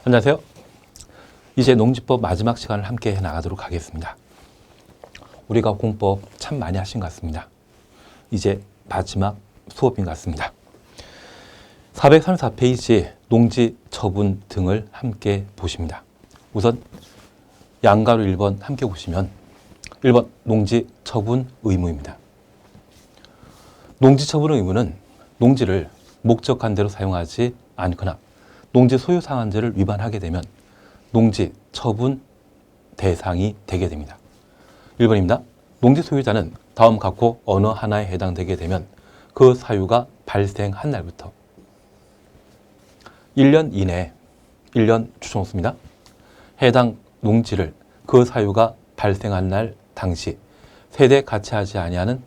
안녕하세요. 이제 농지법 마지막 시간을 함께 해 나가도록 하겠습니다. 우리가 공법 참 많이 하신 것 같습니다. 이제 마지막 수업인 것 같습니다. 434페이지 농지 처분 등을 함께 보십니다. 우선 양가로 1번 함께 보시면 1번 농지 처분 의무입니다. 농지 처분 의무는 농지를 목적한 대로 사용하지 않거나 농지 소유 상한제를 위반하게 되면 농지 처분 대상이 되게 됩니다. 1번입니다. 농지 소유자는 다음 각호 어느 하나에 해당되게 되면 그 사유가 발생한 날부터 1년 이내에 1년 추정수입니다. 해당 농지를 그 사유가 발생한 날 당시 세대 같이 하지 아니하는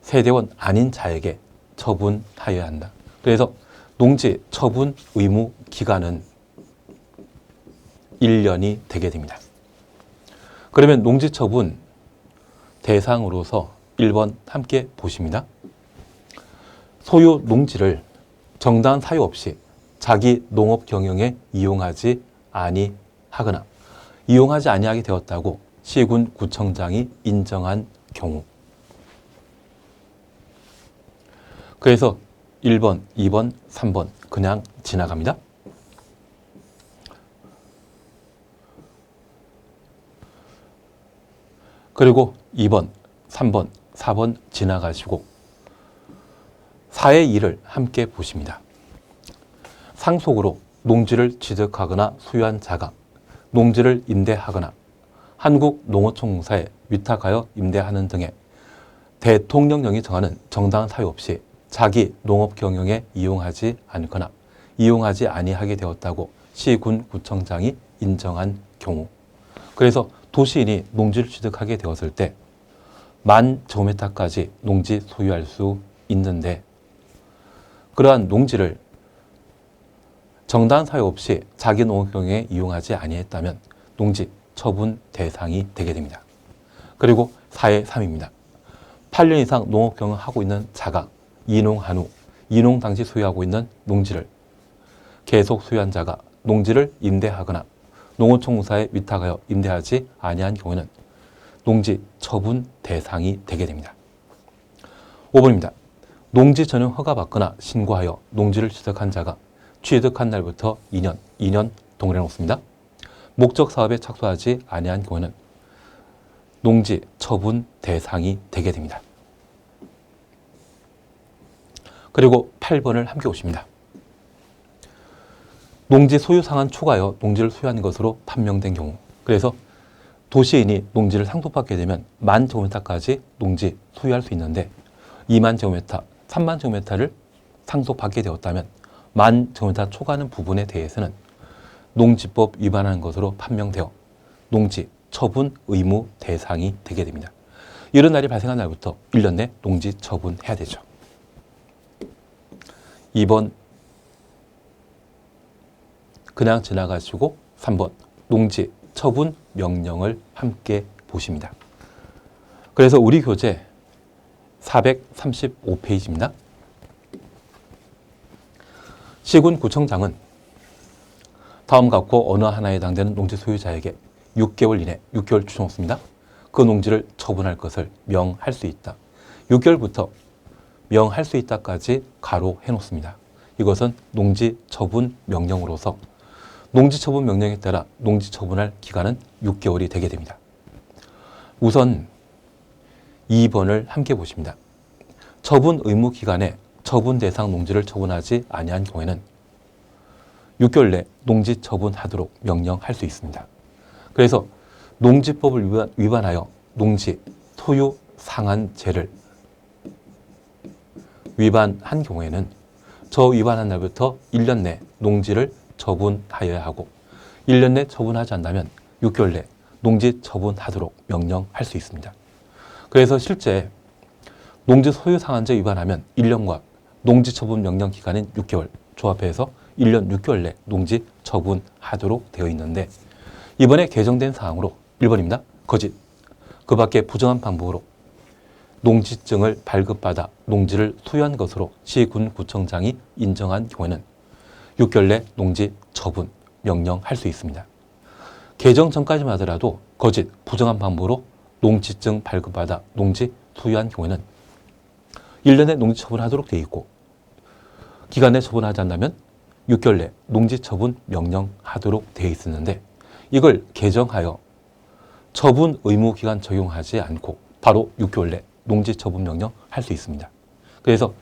세대원 아닌 자에게 처분하여야 한다. 그래서 농지 처분 의무 기간은 1년이 되게 됩니다. 그러면 농지 처분 대상으로서 1번 함께 보십니다. 소유 농지를 정당한 사유 없이 자기 농업 경영에 이용하지 아니하거나 이용하지 아니하게 되었다고 시군 구청장이 인정한 경우. 그래서 1번, 2번, 3번 그냥 지나갑니다. 그리고 2번, 3번, 4번 지나가시고 4의 1을 함께 보십니다. 상속으로 농지를 취득하거나 소유한 자가 농지를 임대하거나 한국농어총공사에 위탁하여 임대하는 등의 대통령령이 정하는 정당한 사유 없이 자기 농업 경영에 이용하지 않거나 이용하지 아니하게 되었다고 시군 구청장이 인정한 경우. 그래서 도시인이 농지를 취득하게 되었을 때 10,000제곱미터까지 농지 소유할 수 있는데 그러한 농지를 정당한 사유 없이 자기 농업 경영에 이용하지 아니했다면 농지 처분 대상이 되게 됩니다. 그리고 4의 3입니다. 8년 이상 농업 경영하고 있는 자가 이농한 후 이농 당시 소유하고 있는 농지를 계속 소유한 자가 농지를 임대하거나 농어총공사에 위탁하여 임대하지 아니한 경우에는 농지 처분 대상이 되게 됩니다. 5번입니다. 농지 전용 허가받거나 신고하여 농지를 취득한 자가 취득한 날부터 2년 동일해 놓습니다. 목적 사업에 착수하지 아니한 경우에는 농지 처분 대상이 되게 됩니다. 그리고 8번을 함께 보십니다. 농지 소유 상한 초과하여 농지를 소유한 것으로 판명된 경우. 그래서 도시인이 농지를 상속받게 되면 10,000제곱미터까지 농지 소유할 수 있는데 20,000제곱미터, 30,000제곱미터를 상속받게 되었다면 10,000제곱미터 초과하는 부분에 대해서는 농지법 위반하는 것으로 판명되어 농지 처분 의무 대상이 되게 됩니다. 이런 날이 발생한 날부터 1년 내 농지 처분해야 되죠. 2번 그냥 지나가시고 3번 농지 처분 명령을 함께 보십니다. 그래서 우리 교재 435페이지입니다. 시군 구청장은 다음 각호 어느 하나에 해당되는 농지 소유자에게 6개월 이내, 6개월 추정수입니다. 그 농지를 처분할 것을 명할 수 있다. 6개월부터 명할 수 있다까지 가로해 놓습니다. 이것은 농지 처분 명령으로서 농지 처분 명령에 따라 농지 처분할 기간은 6개월이 되게 됩니다. 우선 2번을 함께 보십니다. 처분 의무 기간에 처분 대상 농지를 처분하지 아니한 경우에는 6개월 내 농지 처분하도록 명령할 수 있습니다. 그래서 농지법을 위반하여 농지 소유 상한제를 위반한 경우에는 저 위반한 날부터 1년 내 농지를 처분하여야 하고 1년 내 처분하지 않는다면 6개월 내 농지 처분하도록 명령할 수 있습니다. 그래서 실제 농지 소유 상한제 위반하면 1년과 농지 처분 명령 기간인 6개월 조합해서 1년 6개월 내 농지 처분하도록 되어 있는데 이번에 개정된 사항으로 1번입니다. 거짓, 그 밖에 부정한 방법으로 농지증을 발급받아 농지를 소유한 것으로 시군구청장이 인정한 경우에는 6개월 내 농지 처분 명령할 수 있습니다. 개정 전까지만 하더라도 거짓, 부정한 방법으로 농지증 발급받아 농지 소유한 경우에는 1년 내 농지 처분하도록 되어 있고 기간 내 처분하지 않는다면 6개월 내 농지 처분 명령하도록 되어 있었는데 이걸 개정하여 처분 의무 기간 적용하지 않고 바로 6개월 내 농지 처분 명령할 수 있습니다. 그래서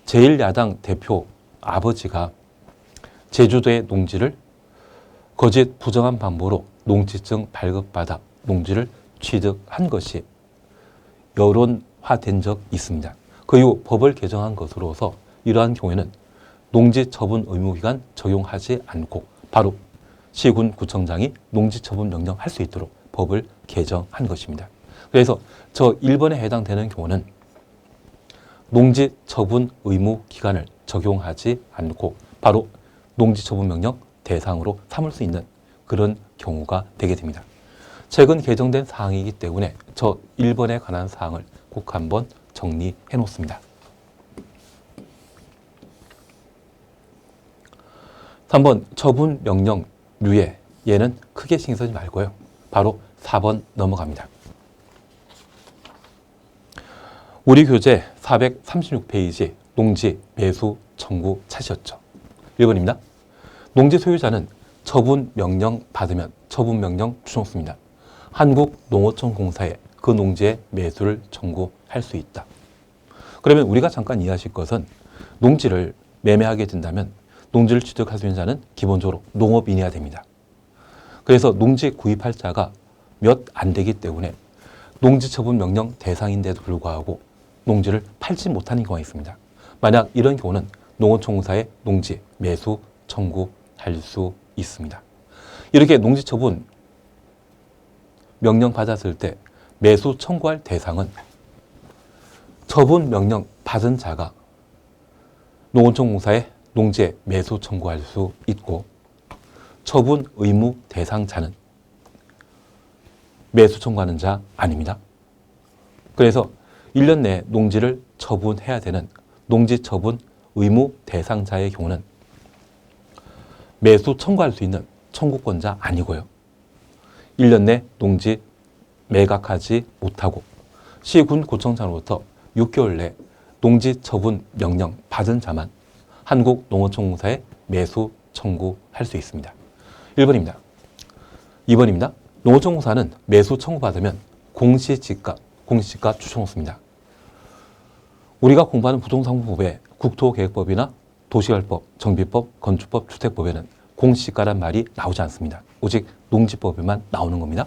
제1야당 대표 아버지가 제주도의 농지를 거짓 부정한 방법으로 농지증 발급받아 농지를 취득한 것이 여론화된 적이 있습니다. 그 이후 법을 개정한 것으로서 이러한 경우에는 농지 처분 의무기간 적용하지 않고 바로 시군 구청장이 농지 처분 명령할 수 있도록 법을 개정한 것입니다. 그래서 저 1번에 해당되는 경우는 농지 처분 의무 기간을 적용하지 않고 바로 농지 처분 명령 대상으로 삼을 수 있는 그런 경우가 되게 됩니다. 최근 개정된 사항이기 때문에 저 1번에 관한 사항을 꼭 한번 정리해 놓습니다. 3번 처분 명령류에 얘는 크게 신경 쓰지 말고요. 바로 4번 넘어갑니다. 우리 교재 436페이지 농지 매수 청구 찾으셨죠? 1번입니다. 농지 소유자는 처분 명령 받으면 처분 명령 추정수입니다. 한국농어촌공사에 그 농지의 매수를 청구할 수 있다. 그러면 우리가 잠깐 이해하실 것은 농지를 매매하게 된다면 농지를 취득할 수 있는 자는 기본적으로 농업인이어야 됩니다. 그래서 농지 구입할 자가 몇 안 되기 때문에 농지 처분 명령 대상인데도 불구하고 농지를 팔지 못하는 경우가 있습니다. 만약 이런 경우는 농어촌공사에 농지 매수 청구할 수 있습니다. 이렇게 농지 처분 명령 받았을 때 매수 청구할 대상은 처분 명령 받은 자가 농어촌공사에 농지에 매수 청구할 수 있고 처분 의무 대상자는 매수 청구하는 자 아닙니다. 그래서 1년 내에 농지를 처분해야 되는 농지 처분 의무 대상자의 경우는 매수 청구할 수 있는 청구권자 아니고요. 1년 내 농지 매각하지 못하고 시군 구청장으로부터 6개월 내 농지 처분 명령 받은 자만 한국농어촌공사에 매수 청구할 수 있습니다. 1번입니다. 2번입니다. 농어촌공사는 매수 청구받으면 공시지가 추천호수입니다. 우리가 공부하는 부동산법의 국토계획법이나 도시개발법, 정비법, 건축법, 주택법에는 공시가란 말이 나오지 않습니다. 오직 농지법에만 나오는 겁니다.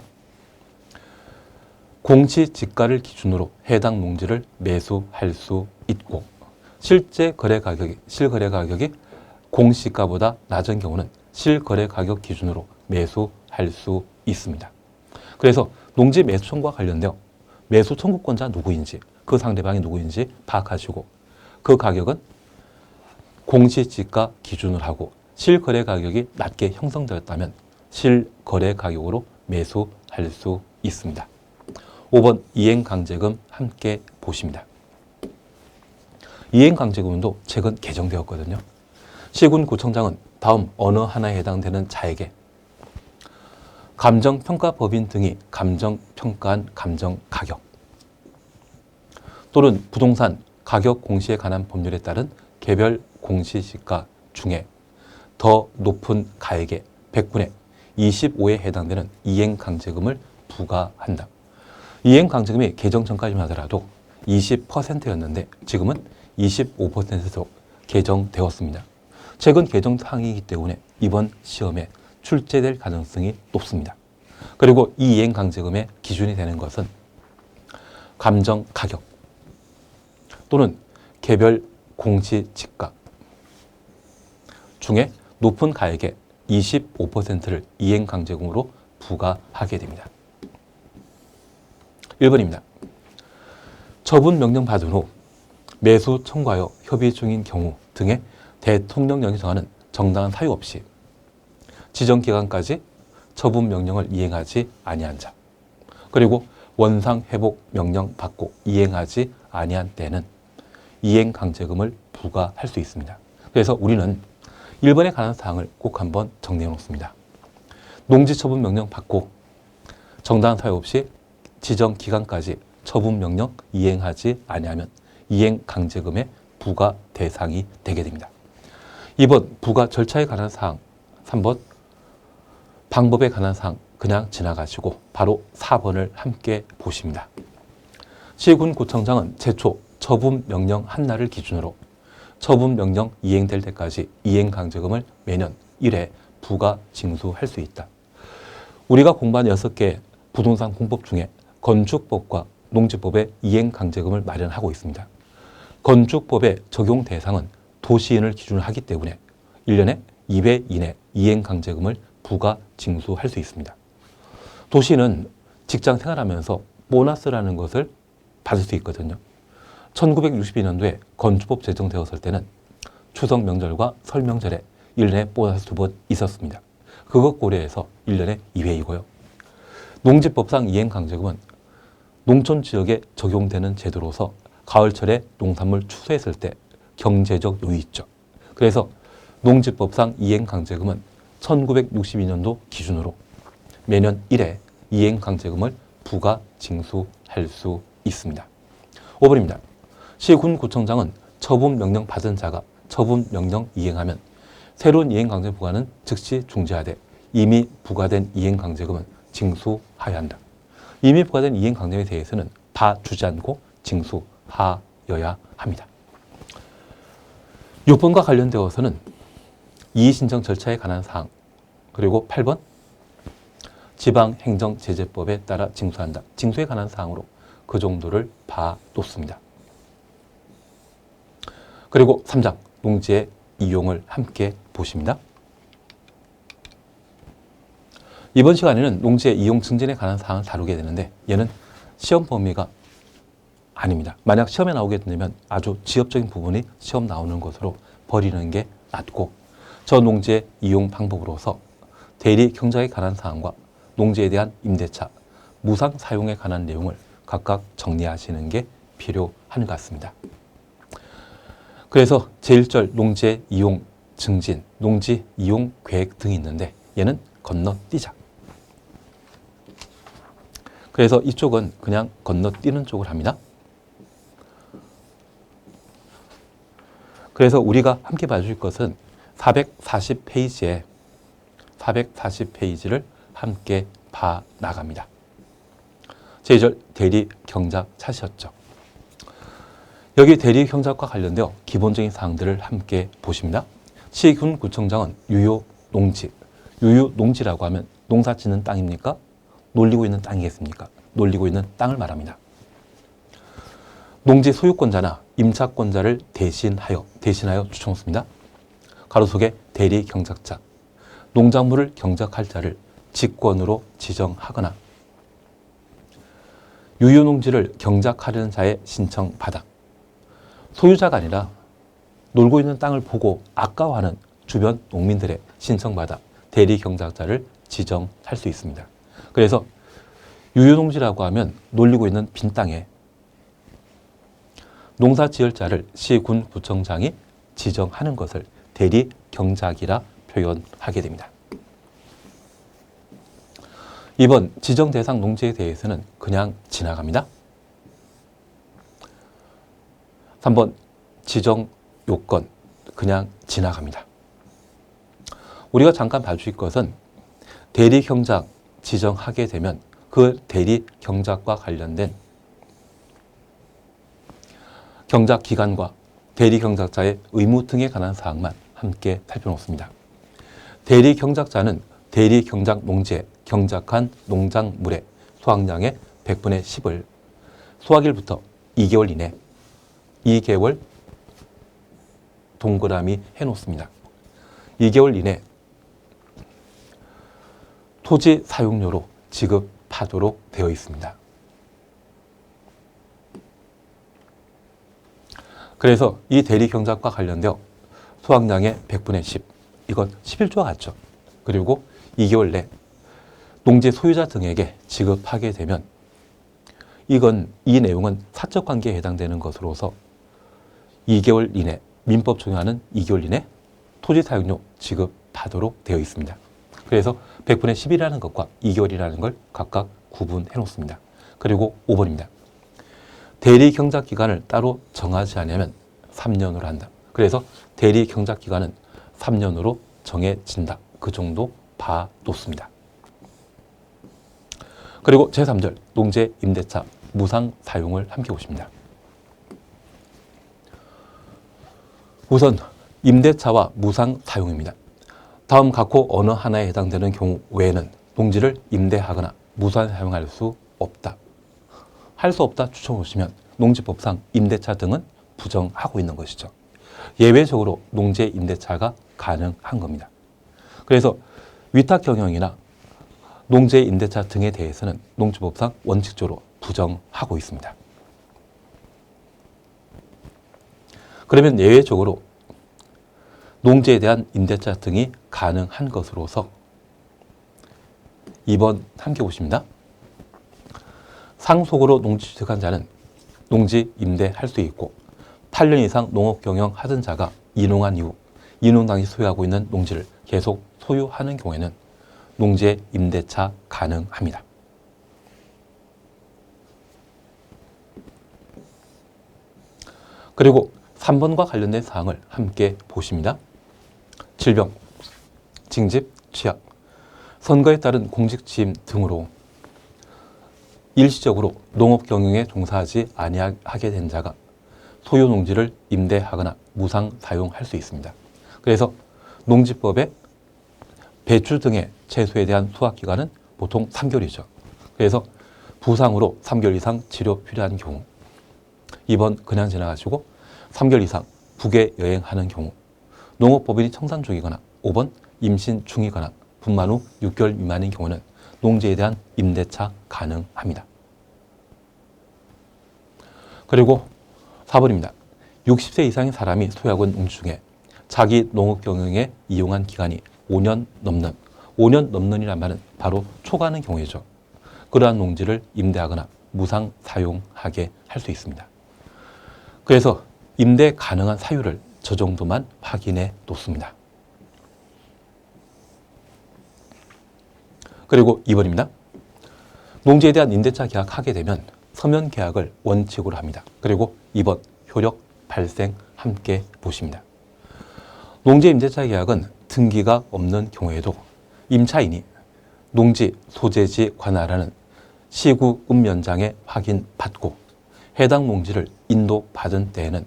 공시지가를 기준으로 해당 농지를 매수할 수 있고 실거래 가격이 공시가보다 낮은 경우는 실거래 가격 기준으로 매수할 수 있습니다. 그래서 농지 매수 청구와 관련되어 매수 청구권자 누구인지 그 상대방이 누구인지 파악하시고 그 가격은 공시지가 기준으로 하고 실거래 가격이 낮게 형성되었다면 실거래 가격으로 매수할 수 있습니다. 5번 이행강제금 함께 보십니다. 이행강제금도 최근 개정되었거든요. 시군구청장은 다음 어느 하나에 해당되는 자에게 감정평가법인 등이 감정평가한 감정가격 또는 부동산 가격 공시에 관한 법률에 따른 개별 공시지가 중에 더 높은 가액의 100분의 25에 해당되는 이행강제금을 부과한다. 이행강제금이 개정 전까지만 하더라도 20%였는데 지금은 25%로 개정되었습니다. 최근 개정 사항이기 때문에 이번 시험에 출제될 가능성이 높습니다. 그리고 이 이행강제금의 기준이 되는 것은 감정가격 또는 개별 공시지가 중에 높은 가액의 25%를 이행강제금으로 부과하게 됩니다. 1번입니다. 처분 명령 받은 후 매수 청구하여 협의 중인 경우 등의 대통령령이 정하는 정당한 사유 없이 지정 기간까지 처분 명령을 이행하지 아니한 자 그리고 원상 회복 명령 받고 이행하지 아니한 때는 이행 강제금을 부과할 수 있습니다. 그래서 우리는 1번에 관한 사항을 꼭 한번 정리해 놓습니다. 농지 처분 명령 받고 정당한 사유 없이 지정 기간까지 처분 명령 이행하지 아니하면 이행 강제금의 부과 대상이 되게 됩니다. 2번 부과 절차에 관한 사항, 3번 방법에 관한 사항 그냥 지나가시고 바로 4번을 함께 보십니다. 시군구청장은 최초 처분 명령 한 날을 기준으로 처분 명령 이행될 때까지 이행 강제금을 매년 1회 부과 징수할 수 있다. 우리가 공부한 6개 부동산 공법 중에 건축법과 농지법의 이행 강제금을 마련하고 있습니다. 건축법의 적용 대상은 도시인을 기준으로 하기 때문에 1년에 2회 이내 이행 강제금을 부과 징수할 수 있습니다. 도시인은 직장 생활하면서 보너스라는 것을 받을 수 있거든요. 1962년도에 건축법 제정되었을 때는 추석 명절과 설 명절에 1년에 보너스 2번 있었습니다. 그것 고려해서 1년에 2회이고요. 농지법상 이행 강제금은 농촌 지역에 적용되는 제도로서 가을철에 농산물 추수했을 때 경제적 요이 있죠. 그래서 농지법상 이행 강제금은 1962년도 기준으로 매년 1회 이행 강제금을 부과 징수할 수 있습니다. 5번입니다. 시군구청장은 처분 명령 받은 자가 처분 명령 이행하면 새로운 이행 강제 부과는 즉시 중지하되 이미 부과된 이행 강제금은 징수하여야 한다. 이미 부과된 이행 강제에 대해서는 봐주지 않고 징수하여야 합니다. 6번과 관련되어서는 이의신청 절차에 관한 사항, 그리고 8번 지방행정제재법에 따라 징수한다. 징수에 관한 사항으로 그 정도를 봐놓습니다. 그리고 3장 농지의 이용을 함께 보십니다. 이번 시간에는 농지의 이용 증진에 관한 사항을 다루게 되는데 얘는 시험 범위가 아닙니다. 만약 시험에 나오게 되면 아주 지엽적인 부분이 시험 나오는 것으로 버리는 게 낫고 저 농지의 이용 방법으로서 대리 경작에 관한 사항과 농지에 대한 임대차, 무상 사용에 관한 내용을 각각 정리하시는 게 필요한 것 같습니다. 그래서 제1절 농지의 이용 증진, 농지 이용 계획 등이 있는데 얘는 건너뛰자. 그래서 이쪽은 그냥 건너뛰는 쪽을 합니다. 그래서 우리가 함께 봐줄 것은 440페이지에 440페이지를 함께 봐 나갑니다. 제2절 대리 경작 찾으셨죠? 여기 대리 경작과 관련되어 기본적인 사항들을 함께 보십니다. 시군구청장은 유효 농지, 유효 농지라고 하면 농사 짓는 땅입니까? 놀리고 있는 땅이겠습니까? 놀리고 있는 땅을 말합니다. 농지 소유권자나 임차권자를 대신하여 추천했습니다. 가로 속에 대리 경작자, 농작물을 경작할 자를 직권으로 지정하거나 유효 농지를 경작하려는 자의 신청받아 소유자가 아니라 놀고 있는 땅을 보고 아까워하는 주변 농민들의 신청받아 대리 경작자를 지정할 수 있습니다. 그래서 유효 농지라고 하면 놀리고 있는 빈 땅에 농사 지을 자를 시군구청장이 지정하는 것을 대리 경작이라 표현하게 됩니다. 2번 지정 대상 농지에 대해서는 그냥 지나갑니다. 3번 지정 요건 그냥 지나갑니다. 우리가 잠깐 봐주실 것은 대리 경작 지정하게 되면 그 대리 경작과 관련된 경작 기간과 대리 경작자의 의무 등에 관한 사항만 함께 살펴놓습니다. 대리 경작자는 대리 경작 농지에 경작한 농작물의 수확량의 100분의 10을 수확일부터 2개월 이내 2개월 동그라미 해놓습니다. 2개월 이내 토지 사용료로 지급하도록 되어 있습니다. 그래서 이 대리 경작과 관련되어 수확량의 100분의 10, 이건 11조와 같죠. 그리고 2개월 내 농지 소유자 등에게 지급하게 되면 이 내용은 사적 관계에 해당되는 것으로서 2개월 이내 민법 적용하는 2개월 이내 토지 사용료 지급하도록 되어 있습니다. 그래서 100분의 10이라는 것과 2개월이라는 걸 각각 구분해 놓습니다. 그리고 5번입니다. 대리 경작 기간을 따로 정하지 않으면 3년으로 한다. 그래서 대리 경작 기간은 3년으로 정해진다. 그 정도 봐놓습니다. 그리고 제3절 농지 임대차 무상 사용을 함께 보십니다. 우선 임대차와 무상 사용입니다. 다음 각호 어느 하나에 해당되는 경우 외에는 농지를 임대하거나 무상 사용할 수 없다. 할 수 없다 추천보시면 농지법상 임대차 등은 부정하고 있는 것이죠. 예외적으로 농지 임대차가 가능한 겁니다. 그래서 위탁 경영이나 농지 임대차 등에 대해서는 농지법상 원칙적으로 부정하고 있습니다. 그러면 예외적으로 농지에 대한 임대차 등이 가능한 것으로서 2번 함께 보십니다. 상속으로 농지 취득한 자는 농지 임대할 수 있고 8년 이상 농업 경영 하던 자가 인농한 이후 인농 당시 소유하고 있는 농지를 계속 소유하는 경우에는 농지의 임대차 가능합니다. 그리고 3번과 관련된 사항을 함께 보십니다. 질병, 징집, 취약, 선거에 따른 공직 취임 등으로 일시적으로 농업 경영에 종사하지 아니하게 된 자가 소유 농지를 임대하거나 무상 사용할 수 있습니다. 그래서 농지법의 배출 등의 채소에 대한 수확기간은 보통 3개월이죠. 그래서 부상으로 3개월 이상 치료 필요한 경우, 2번 그냥 지나가시고 3개월 이상 북에 여행하는 경우, 농업법인이 청산 중이거나 5번 임신 중이거나 분만 후 6개월 미만인 경우는 농지에 대한 임대차 가능합니다. 그리고 4번입니다. 60세 이상의 사람이 소유하고 있는 농지 중에 자기 농업 경영에 이용한 기간이 5년 넘는, 5년 넘는이란 말은 바로 초과하는 경우이죠. 그러한 농지를 임대하거나 무상 사용하게 할 수 있습니다. 그래서 임대 가능한 사유를 저 정도만 확인해 놓습니다. 그리고 2번입니다. 농지에 대한 임대차 계약하게 되면 서면 계약을 원칙으로 합니다. 그리고 2번 효력 발생 함께 보십니다. 농지 임대차 계약은 등기가 없는 경우에도 임차인이 농지 소재지 관할하는 시구 읍면장에 확인받고 해당 농지를 인도받은 때에는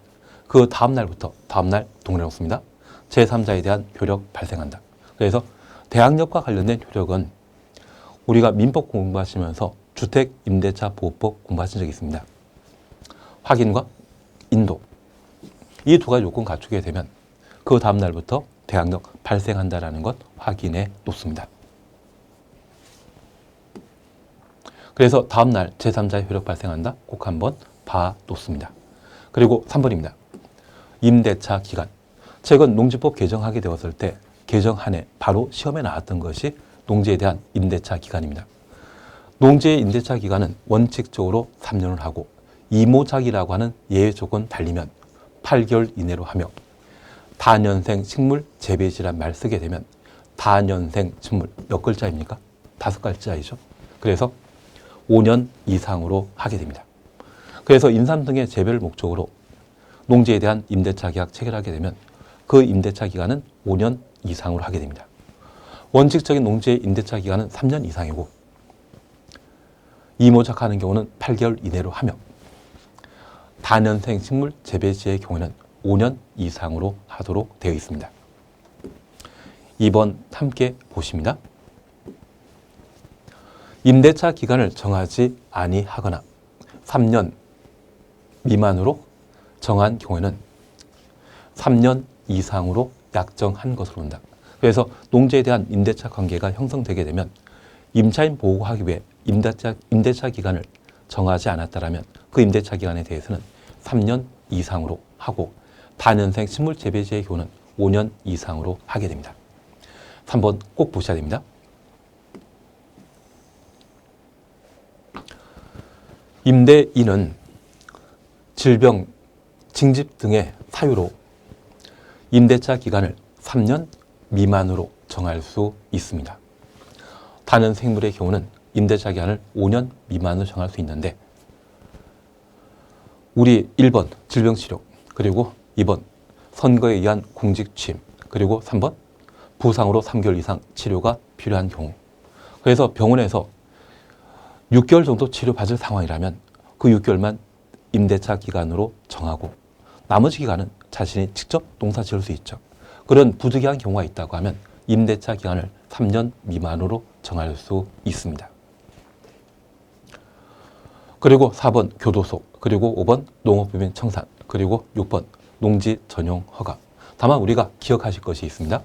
그 다음 날부터 다음 날 동일해 놓습니다. 제3자에 대한 효력 발생한다. 그래서 대항력과 관련된 효력은 우리가 민법 공부하시면서 주택임대차보호법 공부하신 적이 있습니다. 확인과 인도, 이 두 가지 요건 갖추게 되면 그 다음 날부터 대항력 발생한다는 것 확인해 놓습니다. 그래서 다음 날 제3자의 효력 발생한다 꼭 한번 봐 놓습니다. 그리고 3번입니다. 임대차 기간. 최근 농지법 개정하게 되었을 때 개정안에 바로 시험에 나왔던 것이 농지에 대한 임대차 기간입니다. 농지의 임대차 기간은 원칙적으로 3년을 하고 이모작이라고 하는 예외 조건 달리면 8개월 이내로 하며 다년생 식물 재배지란 말 쓰게 되면 다년생 식물 몇 글자입니까? 5글자이죠. 그래서 5년 이상으로 하게 됩니다. 그래서 인삼 등의 재배를 목적으로 농지에 대한 임대차 계약 체결하게 되면 그 임대차 기간은 5년 이상으로 하게 됩니다. 원칙적인 농지의 임대차 기간은 3년 이상이고 이모작하는 경우는 8개월 이내로 하며 다년생 식물 재배지의 경우에는 5년 이상으로 하도록 되어 있습니다. 2번 함께 보십니다. 임대차 기간을 정하지 아니하거나 3년 미만으로 정한 경우에는 3년 이상으로 약정한 것으로 본다. 그래서 농지에 대한 임대차 관계가 형성되게 되면 임차인 보호하기 위해 임대차 기간을 정하지 않았다면 그 임대차 기간에 대해서는 3년 이상으로 하고 다년생 식물 재배지의 경우는 5년 이상으로 하게 됩니다. 3번 꼭 보셔야 됩니다. 임대인은 질병, 징집 등의 사유로 임대차 기간을 3년 미만으로 정할 수 있습니다. 다른 생물의 경우는 임대차 기간을 5년 미만으로 정할 수 있는데 우리 1번 질병치료, 그리고 2번 선거에 의한 공직 취임, 그리고 3번 부상으로 3개월 이상 치료가 필요한 경우. 그래서 병원에서 6개월 정도 치료받을 상황이라면 그 6개월만 임대차 기간으로 정하고 나머지 기간은 자신이 직접 농사 지을 수 있죠. 그런 부득이한 경우가 있다고 하면 임대차 기간을 3년 미만으로 정할 수 있습니다. 그리고 4번 교도소, 그리고 5번 농업법인 청산, 그리고 6번 농지 전용 허가. 다만 우리가 기억하실 것이 있습니다.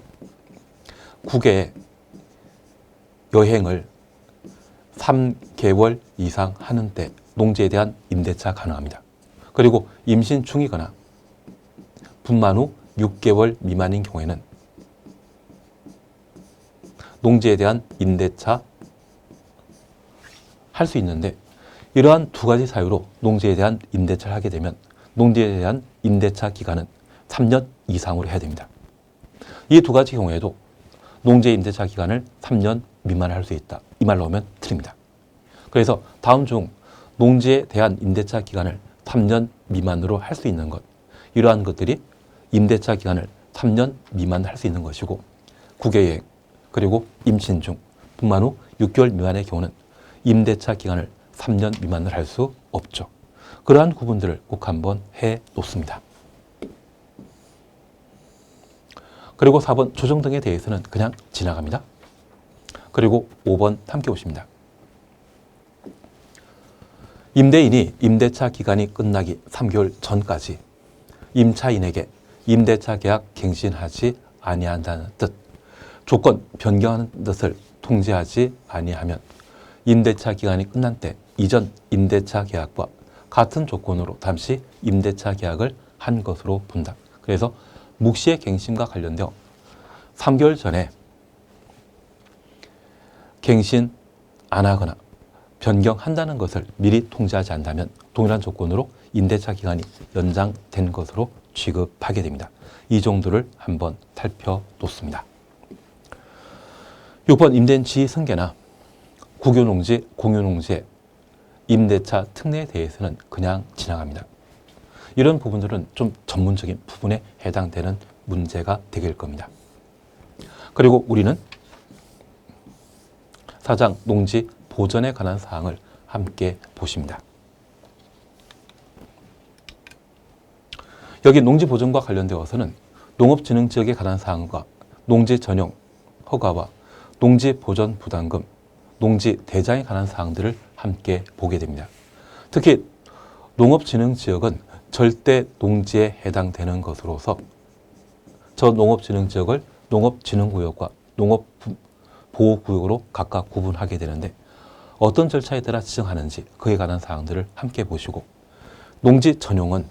국외에 여행을 3개월 이상 하는 때 농지에 대한 임대차 가능합니다. 그리고 임신 중이거나 분만 후 6개월 미만인 경우에는 농지에 대한 임대차 할 수 있는데, 이러한 두 가지 사유로 농지에 대한 임대차를 하게 되면 농지에 대한 임대차 기간은 3년 이상으로 해야 됩니다. 이 두 가지 경우에도 농지 임대차 기간을 3년 미만을 할 수 있다. 이 말로 하면 틀립니다. 그래서 다음 중 농지에 대한 임대차 기간을 3년 미만으로 할 수 있는 것, 이러한 것들이 임대차 기간을 3년 미만 할 수 있는 것이고, 국외여행, 그리고 임신 중, 분만 후 6개월 미만의 경우는 임대차 기간을 3년 미만을 할 수 없죠. 그러한 구분들을 꼭 한번 해 놓습니다. 그리고 4번 조정 등에 대해서는 그냥 지나갑니다. 그리고 5번 함께 보십니다. 임대인이 임대차 기간이 끝나기 3개월 전까지 임차인에게 임대차 계약 갱신하지 아니한다는 뜻, 조건 변경하는 뜻을 통지하지 아니하면 임대차 기간이 끝난 때 이전 임대차 계약과 같은 조건으로 잠시 임대차 계약을 한 것으로 본다. 그래서 묵시의 갱신과 관련되어 3개월 전에 갱신 안 하거나 변경한다는 것을 미리 통지하지 않는다면 동일한 조건으로 임대차 기간이 연장된 것으로 취급하게 됩니다. 이 정도를 한번 살펴놓습니다. 6번 임대인 지위 승계나 국유농지, 공유농지의 임대차 특례에 대해서는 그냥 지나갑니다. 이런 부분들은 좀 전문적인 부분에 해당되는 문제가 되길 겁니다. 그리고 우리는 사장 농지 보전에 관한 사항을 함께 보십니다. 여기 농지 보전과 관련되어서는 농업진흥지역에 관한 사항과 농지 전용 허가와 농지 보전 부담금, 농지 대장에 관한 사항들을 함께 보게 됩니다. 특히 농업진흥지역은 절대 농지에 해당되는 것으로서 저 농업진흥지역을 농업진흥구역과 농업보호구역으로 각각 구분하게 되는데, 어떤 절차에 따라 지정하는지 그에 관한 사항들을 함께 보시고, 농지 전용은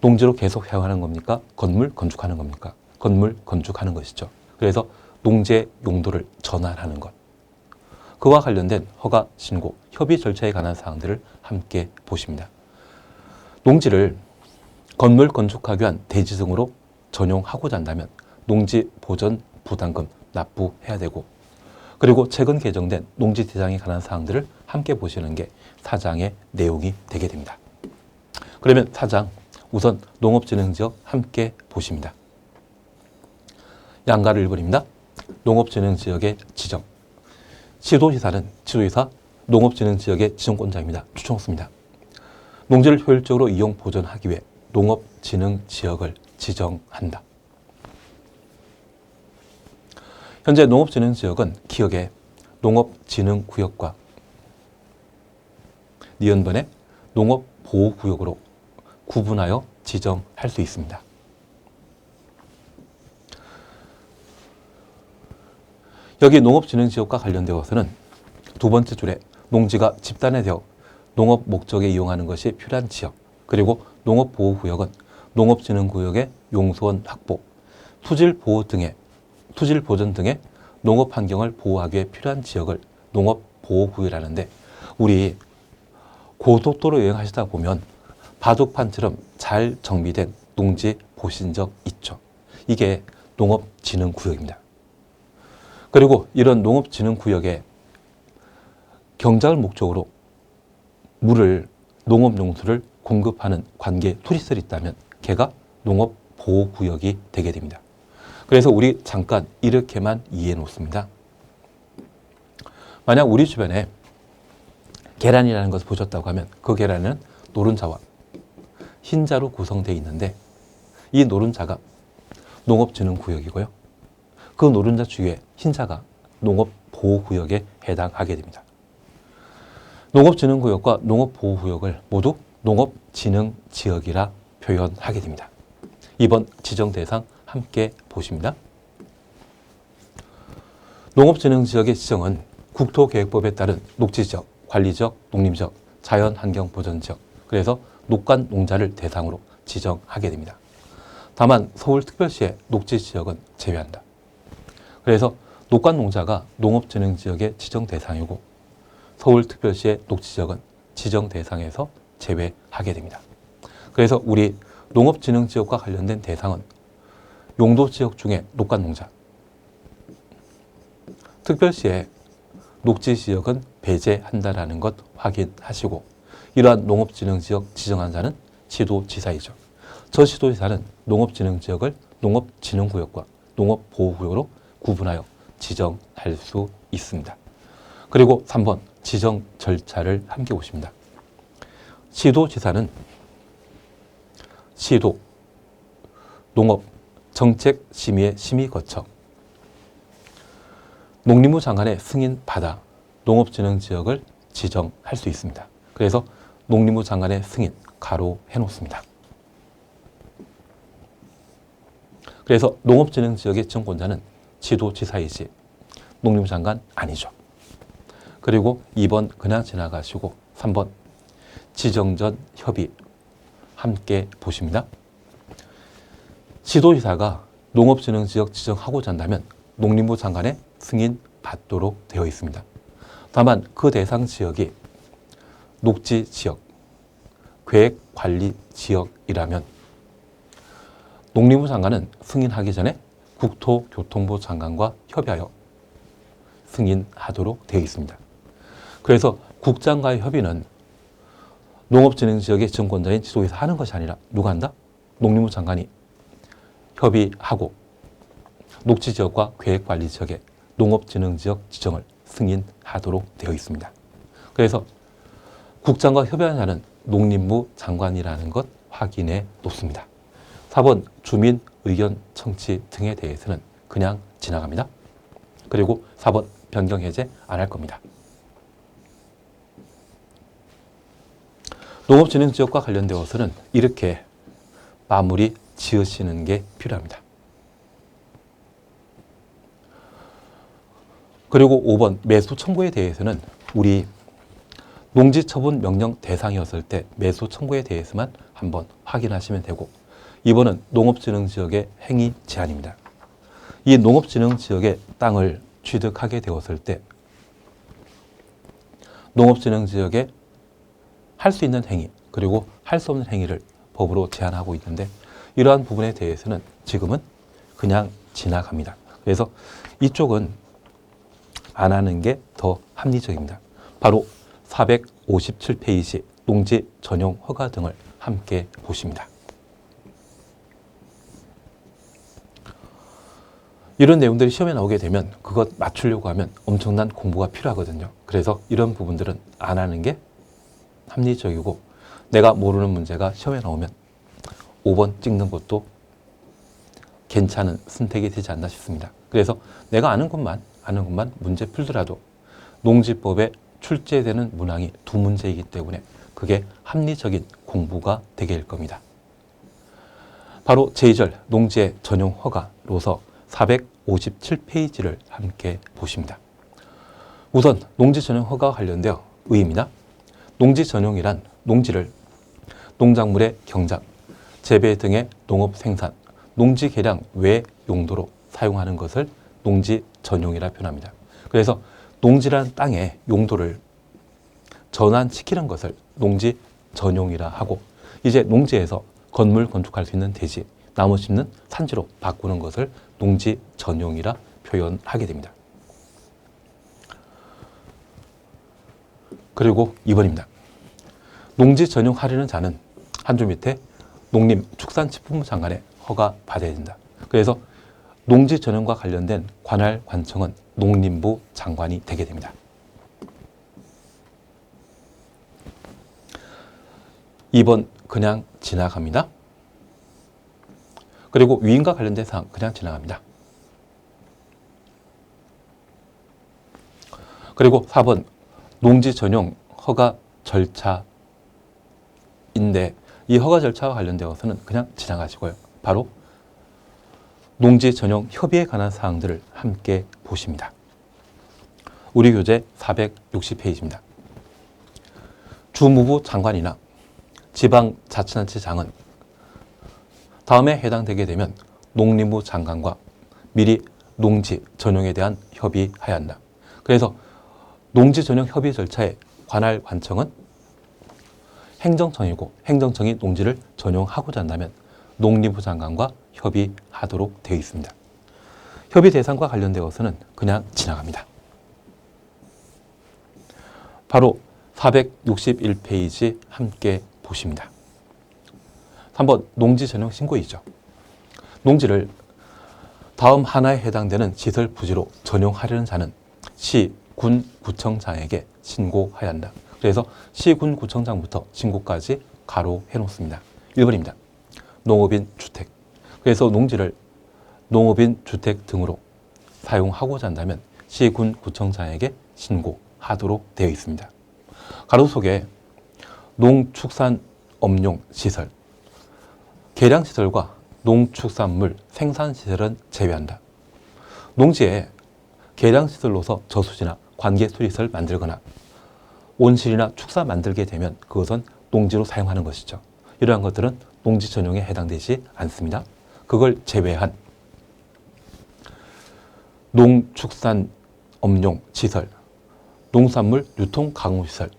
농지로 계속 사용하는 겁니까? 건물 건축하는 겁니까? 건물 건축하는 것이죠. 그래서 농지의 용도를 전환하는 것, 그와 관련된 허가, 신고, 협의 절차에 관한 사항들을 함께 보십니다. 농지를 건물 건축하기 위한 대지 등으로 전용하고자 한다면 농지 보전 부담금 납부해야 되고, 그리고 최근 개정된 농지 대장에 관한 사항들을 함께 보시는 게 사장의 내용이 되게 됩니다. 그러면 사장, 우선 농업진흥지역 함께 보십니다. 양가를 1번입니다. 농업진흥지역의 지정. 지도지사 농업진흥지역의 지정권자입니다. 추천없습니다. 농지를 효율적으로 이용 보존하기 위해 농업진흥지역을 지정한다. 현재 농업진흥지역은 기역의 농업진흥구역과 니은번의 농업보호구역으로 구분하여 지정할 수 있습니다. 여기 농업진흥지역과 관련되어서는 두 번째 줄에 농지가 집단화되어 농업 목적에 이용하는 것이 필요한 지역, 그리고 농업보호구역은 농업진흥구역의 용소원 확보, 토질 보전 등의 농업 환경을 보호하기 위해 필요한 지역을 농업보호구역이라는데, 우리 고속도로 여행하시다 보면 바둑판처럼 잘 정비된 농지 보신 적 있죠. 이게 농업진흥구역입니다. 그리고 이런 농업진흥구역에 경작을 목적으로 물을 농업용수를 공급하는 관계 토지설이 있다면 걔가 농업보호구역이 되게 됩니다. 그래서 우리 잠깐 이렇게만 이해해 놓습니다. 만약 우리 주변에 계란이라는 것을 보셨다고 하면 그 계란은 노른자와 흰자로 구성되어 있는데 이 노른자가 농업진흥구역이고요. 그 노른자 주위에 흰자가 농업보호구역에 해당하게 됩니다. 농업진흥구역과 농업보호구역을 모두 농업진흥지역이라 표현하게 됩니다. 이번 지정대상 함께 보십니다. 농업진흥지역의 지정은 국토계획법에 따른 녹지지역, 관리지역, 농림지역, 자연환경보전지역, 그래서 녹간농자를 대상으로 지정하게 됩니다. 다만 서울특별시의 녹지지역은 제외한다. 그래서 녹간농자가 농업진흥지역의 지정 대상이고 서울특별시의 녹지지역은 지정 대상에서 제외하게 됩니다. 그래서 우리 농업진흥지역과 관련된 대상은 용도지역 중에 녹간농자, 특별시의 녹지지역은 배제한다는 것 확인하시고 이러한 농업진흥지역 지정한 자는 시도지사이죠. 저 시도지사는 농업진흥지역을 농업진흥구역과 농업보호구역으로 구분하여 지정할 수 있습니다. 그리고 3번 지정 절차를 함께 보십니다. 시도지사는 시도 농업 정책심의의 심의 거쳐 농림부 장관의 승인 받아 농업진흥지역을 지정할 수 있습니다. 그래서 농림부 장관의 승인 가로해 놓습니다. 그래서 농업진흥지역의 지정권자는 시도지사이지 농림부 장관 아니죠. 그리고 2번 그냥 지나가시고 3번 지정전 협의 함께 보십니다. 시도지사가 농업진흥지역 지정하고자 한다면 농림부 장관의 승인 받도록 되어 있습니다. 다만 그 대상 지역이 녹지지역, 계획관리지역이라면 농림부 장관은 승인하기 전에 국토교통부 장관과 협의하여 승인하도록 되어 있습니다. 그래서 국장과의 협의는 농업진흥지역의 지정권자인 지도에서 하는 것이 아니라 누가 한다? 농림부 장관이 협의하고 녹지지역과 계획관리지역의 농업진흥지역 지정을 승인하도록 되어 있습니다. 그래서 국장과 협의하는 자는 농림부 장관이라는 것 확인해 놓습니다. 4번 주민 의견 청취 등에 대해서는 그냥 지나갑니다. 그리고 4번 변경 해제 안 할 겁니다. 농업진흥지역과 관련되어서는 이렇게 마무리 지으시는 게 필요합니다. 그리고 5번 매수 청구에 대해서는 우리 농지처분 명령 대상이었을 때 매수 청구에 대해서만 한번 확인하시면 되고 2번은 농업진흥지역의 행위 제한입니다. 이 농업진흥지역의 땅을 취득하게 되었을 때 농업진흥지역에 할 수 있는 행위 그리고 할 수 없는 행위를 법으로 제한하고 있는데 이러한 부분에 대해서는 지금은 그냥 지나갑니다. 그래서 이쪽은 안 하는 게 더 합리적입니다. 바로 457페이지 농지 전용 허가 등을 함께 보십니다. 이런 내용들이 시험에 나오게 되면 그것 맞추려고 하면 엄청난 공부가 필요하거든요. 그래서 이런 부분들은 안 하는 게 합리적이고 내가 모르는 문제가 시험에 나오면 5번 찍는 것도 괜찮은 선택이 되지 않나 싶습니다. 그래서 내가 아는 것만 문제 풀더라도 농지법에 출제되는 문항이 2문제이기 때문에 그게 합리적인 공부가 되게 될 겁니다. 바로 제2절 농지의 전용 허가로서 457페이지를 함께 보십니다. 우선 농지 전용 허가와 관련되어 의의입니다. 농지 전용이란 농지를 농작물의 경작, 재배 등의 농업 생산, 농지 개량 외 용도로 사용하는 것을 농지 전용이라 표현합니다. 그래서 농지라는 땅의 용도를 전환시키는 것을 농지 전용이라 하고 이제 농지에서 건물 건축할 수 있는 대지, 나무 심는 산지로 바꾸는 것을 농지 전용이라 표현하게 됩니다. 그리고 2번입니다. 농지 전용하려는 자는 한 줄 밑에 농림축산식품부 장관의 허가 받아야 된다. 그래서 농지 전용과 관련된 관할 관청은 농림부 장관이 되게 됩니다. 2번 그냥 지나갑니다. 그리고 위임과 관련된 사항 그냥 지나갑니다. 그리고 4번 농지 전용 허가 절차인데 이 허가 절차와 관련되어서는 그냥 지나가시고요. 바로 농지 전용 협의에 관한 사항들을 함께 보십니다. 우리 교재 460페이지입니다. 주무부 장관이나 지방자치단체장은 다음에 해당되게 되면 농림부 장관과 미리 농지 전용에 대한 협의해야 한다. 그래서 농지 전용 협의 절차의 관할 관청은 행정청이고 행정청이 농지를 전용하고자 한다면 농림부 장관과 협의하도록 되어 있습니다. 협의 대상과 관련되어서는 그냥 지나갑니다. 바로 461페이지 함께 보십니다. 3번 농지 전용 신고이죠. 농지를 다음 하나에 해당되는 시설 부지로 전용하려는 자는 시, 군, 구청장에게 신고해야 한다. 그래서 시, 군, 구청장부터 신고까지 가로해 놓습니다. 1번입니다. 농업인 주택. 그래서 농지를 농업인 주택 등으로 사용하고자 한다면 시, 군, 구청장에게 신고하도록 되어 있습니다. 가로 속에 농축산업용 시설, 계량시설과 농축산물 생산시설은 제외한다. 농지에 계량시설로서 저수지나 관계수리시설 만들거나 온실이나 축사 만들게 되면 그것은 농지로 사용하는 것이죠. 이러한 것들은 농지 전용에 해당되지 않습니다. 그걸 제외한 농축산업용 시설, 농산물 유통 가공시설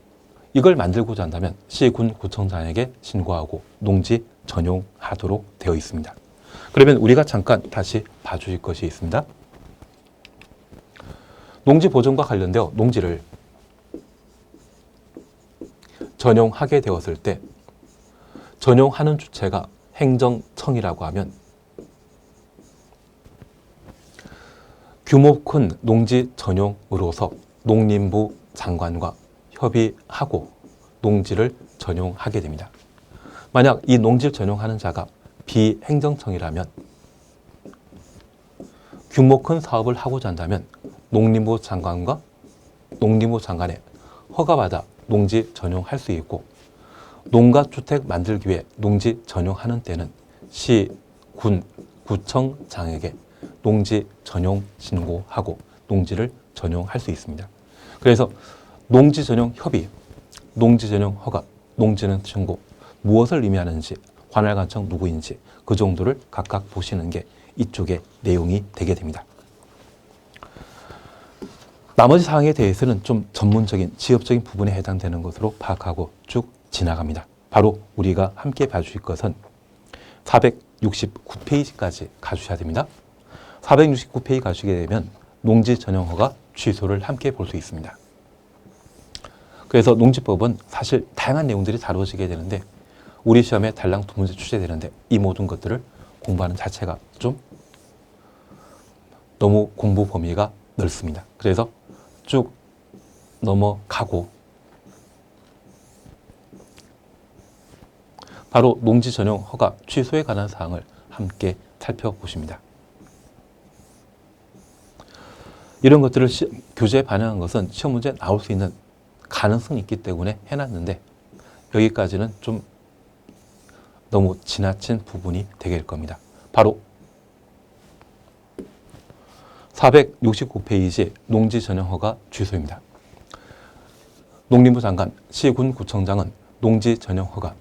이걸 만들고자 한다면 시, 군, 구청장에게 신고하고 농지 전용하도록 되어 있습니다. 그러면 우리가 잠깐 다시 봐주실 것이 있습니다. 농지 보존과 관련되어 농지를 전용하게 되었을 때 전용하는 주체가 행정청이라고 하면 규모 큰 농지 전용으로서 농림부 장관과 협의하고 농지를 전용하게 됩니다. 만약 이 농지를 전용하는 자가 비행정청이라면 규모 큰 사업을 하고자 한다면 농림부 장관과 농림부 장관의 허가받아 농지 전용할 수 있고 농가주택 만들기 위해 농지 전용하는 때는 시, 군, 구청장에게 농지 전용 신고하고 농지를 전용할 수 있습니다. 그래서 농지 전용 협의, 농지 전용 허가, 농지 전용 신고 무엇을 의미하는지 관할관청 누구인지 그 정도를 각각 보시는 게 이쪽의 내용이 되게 됩니다. 나머지 사항에 대해서는 좀 전문적인 지역적인 부분에 해당되는 것으로 파악하고 쭉 지나갑니다. 바로 우리가 함께 봐주실 것은 469페이지까지 가주셔야 됩니다. 469페이지 가시게 되면 농지 전용허가 취소를 함께 볼 수 있습니다. 그래서 농지법은 사실 다양한 내용들이 다루어지게 되는데 우리 시험에 달랑 2문제 출제되는데 이 모든 것들을 공부하는 자체가 좀 너무 공부 범위가 넓습니다. 그래서 쭉 넘어가고 바로 농지 전용 허가 취소에 관한 사항을 함께 살펴보십니다. 이런 것들을 교재에 반영한 것은 시험 문제에 나올 수 있는 가능성이 있기 때문에 해놨는데 여기까지는 좀 너무 지나친 부분이 되게 될 겁니다. 바로 469페이지 농지 전용 허가 취소입니다. 농림부 장관, 시, 군, 구청장은 농지 전용 허가,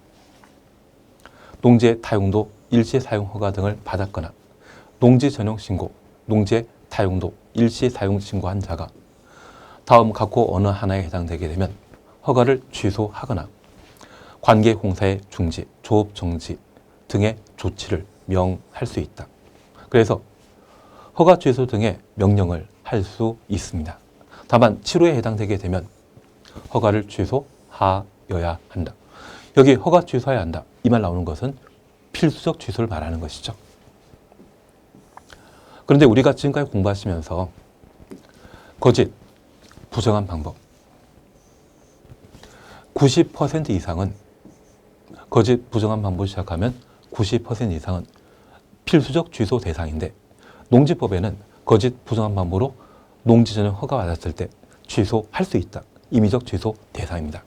농지의 타용도, 일시 사용 허가 등을 받았거나 농지 전용 신고, 농지의 타용도, 일시 사용 신고한 자가 다음 각호 어느 하나에 해당되게 되면 허가를 취소하거나 관계 공사의 중지, 조업 정지 등의 조치를 명할 수 있다. 그래서 허가 취소 등의 명령을 할 수 있습니다. 다만 7호에 해당되게 되면 허가를 취소하여야 한다. 여기 허가 취소해야 한다. 이 말 나오는 것은 필수적 취소를 말하는 것이죠. 그런데 우리가 지금까지 공부하시면서 거짓, 부정한 방법 90% 이상은 거짓, 부정한 방법을 시작하면 90% 이상은 필수적 취소 대상인데 농지법에는 거짓, 부정한 방법으로 농지 전용 허가 받았을 때 취소할 수 있다. 임의적 취소 대상입니다.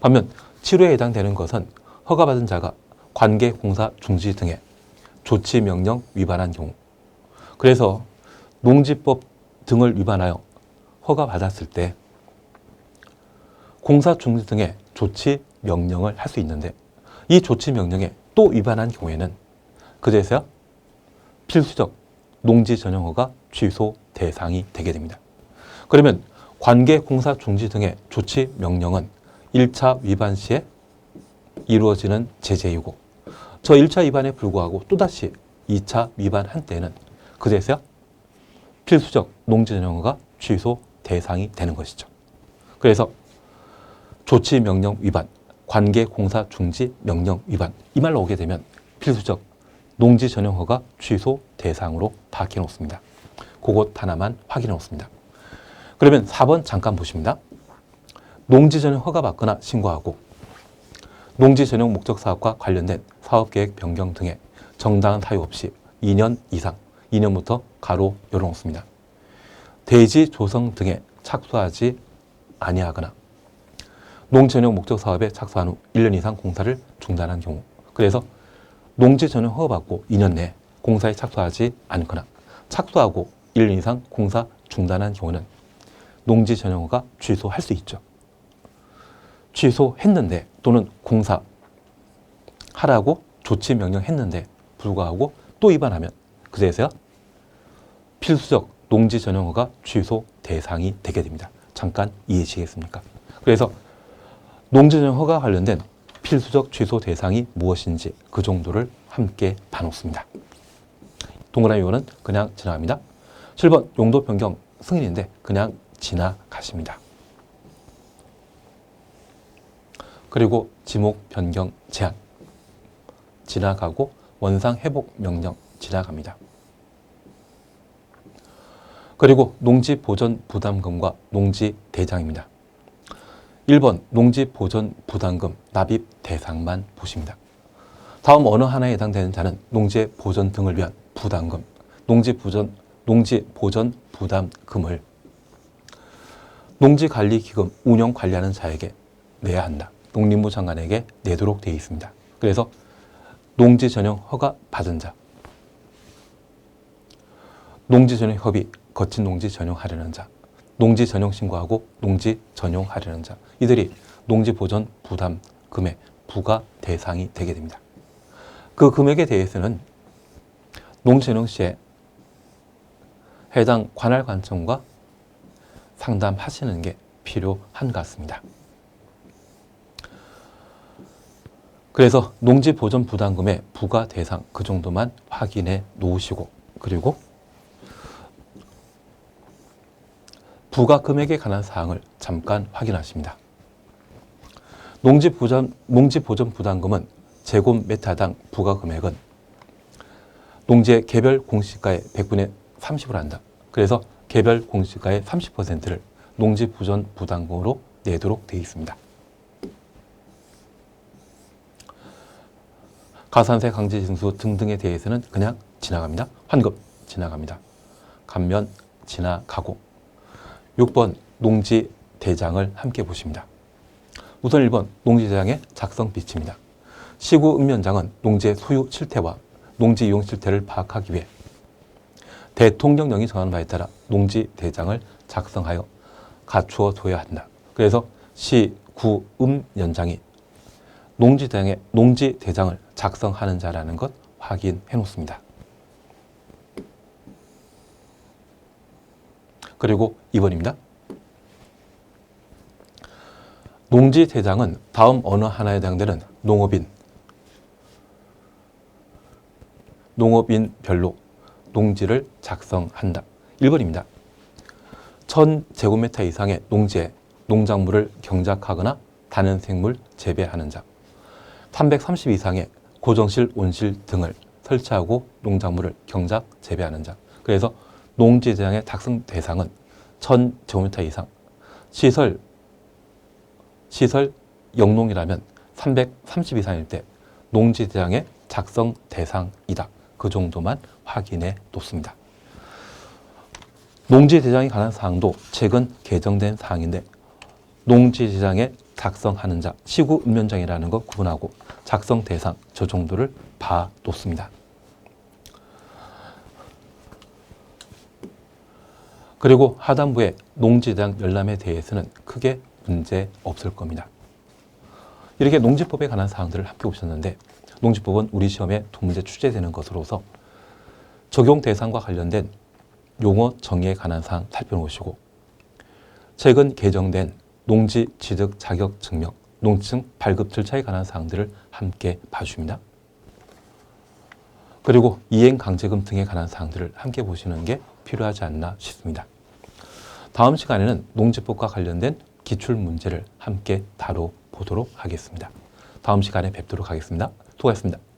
반면 치료에 해당되는 것은 허가받은 자가 관계, 공사, 중지 등의 조치 명령 위반한 경우 그래서 농지법 등을 위반하여 허가받았을 때 공사, 중지 등의 조치 명령을 할 수 있는데 이 조치 명령에 또 위반한 경우에는 그제서야 필수적 농지 전용 허가 취소 대상이 되게 됩니다. 그러면 관계, 공사, 중지 등의 조치 명령은 1차 위반 시에 이루어지는 제재이고 저 1차 위반에 불구하고 또다시 2차 위반한 때에는 그제서야 필수적 농지 전용 허가 취소 대상이 되는 것이죠. 그래서 조치 명령 위반, 관계, 공사, 중지 명령 위반 이 말로 오게 되면 필수적 농지 전용 허가 취소 대상으로 파악해 놓습니다. 그것 하나만 확인해 놓습니다. 그러면 4번 잠깐 보십니다. 농지 전용 허가 받거나 신고하고 농지 전용 목적 사업과 관련된 사업계획 변경 등의 정당한 사유 없이 2년 이상, 2년부터 가로 열어놓습니다. 대지 조성 등에 착수하지 아니하거나 농지 전용 목적 사업에 착수한 후 1년 이상 공사를 중단한 경우 그래서 농지 전용 허가받고 2년 내에 공사에 착수하지 않거나 착수하고 1년 이상 공사 중단한 경우는 농지 전용 허가 취소할 수 있죠. 취소했는데 또는 공사 하라고 조치 명령했는데 불구하고 또 위반하면 그제서야 필수적 농지 전용 허가 취소 대상이 되게 됩니다. 잠깐 이해하시겠습니까? 그래서 농지 전용 허가 관련된 필수적 취소 대상이 무엇인지 그 정도를 함께 봐놓습니다. 동그라미 요는 그냥 지나갑니다. 7번 용도 변경 승인인데 그냥 지나가십니다. 그리고 지목 변경 제한 지나가고 원상 회복 명령 지나갑니다. 그리고 농지 보전 부담금과 농지 대장입니다. 1번 농지 보전 부담금 납입 대상만 보십니다. 다음 어느 하나에 해당되는 자는 농지의 보전 등을 위한 부담금, 농지 보전 부담금을 농지관리기금 운영 관리하는 자에게 내야 한다. 농림부 장관에게 내도록 되어 있습니다. 그래서 농지 전용 허가 받은 자, 농지 전용 협의, 거친 농지 전용하려는 자, 농지 전용 신고하고 농지 전용하려는 자 이들이 농지 보전 부담금의 부과 대상이 되게 됩니다. 그 금액에 대해서는 농지 전용 시에 해당 관할 관청과 상담하시는 게 필요한 것 같습니다. 그래서 농지 보전 부담금의 부과 대상 그 정도만 확인해 놓으시고 그리고 부과 금액에 관한 사항을 잠깐 확인하십니다. 농지 보전 부담금은 제곱미터당 부과 금액은 농지의 개별 공시가의 100분의 30을 한다. 그래서 개별 공시가의 30%를 농지 보전 부담금으로 내도록 되어 있습니다. 가산세 강제 징수 등등에 대해서는 그냥 지나갑니다. 환급 지나갑니다. 감면 지나가고 6번 농지 대장을 함께 보십니다. 우선 1번 농지 대장의 작성 비치입니다. 시구 읍면장은 농지의 소유 실태와 농지 이용 실태를 파악하기 위해 대통령령이 정하는 바에 따라 농지 대장을 작성하여 갖추어 둬야 한다. 그래서 시, 구, 읍면장이 농지 대장을 작성하는 자라는 것 확인해 놓습니다. 그리고 2번입니다. 농지 대장은 다음 어느 하나에 해당되는 농업인별로 농지를 작성한다. 1번입니다. 1000제곱미터 이상의 농지에 농작물을 경작하거나 다른 생물 재배하는 자, 330 이상의 고정실, 온실 등을 설치하고 농작물을 경작, 재배하는 자. 그래서 농지대장의 작성 대상은 1000제곱미터 이상, 시설 영농이라면 330 이상일 때 농지대장의 작성 대상이다. 그 정도만 확인해 놓습니다. 농지대장에 관한 사항도 최근 개정된 사항인데 농지대장에 작성하는 자, 시구 읍면장이라는 거 구분하고 작성 대상 저 정도를 봐 놓습니다. 그리고 하단부의 농지대장 열람에 대해서는 크게 문제 없을 겁니다. 이렇게 농지법에 관한 사항들을 함께 보셨는데 농지법은 우리 시험에 두 문제 출제되는 것으로서 적용 대상과 관련된 용어 정의에 관한 사항 살펴보시고 최근 개정된 농지 취득 자격 증명, 농지증 발급 절차에 관한 사항들을 함께 봐줍니다. 그리고 이행 강제금 등에 관한 사항들을 함께 보시는 게 필요하지 않나 싶습니다. 다음 시간에는 농지법과 관련된 기출 문제를 함께 다뤄보도록 하겠습니다. 다음 시간에 뵙도록 하겠습니다. 수고하셨습니다.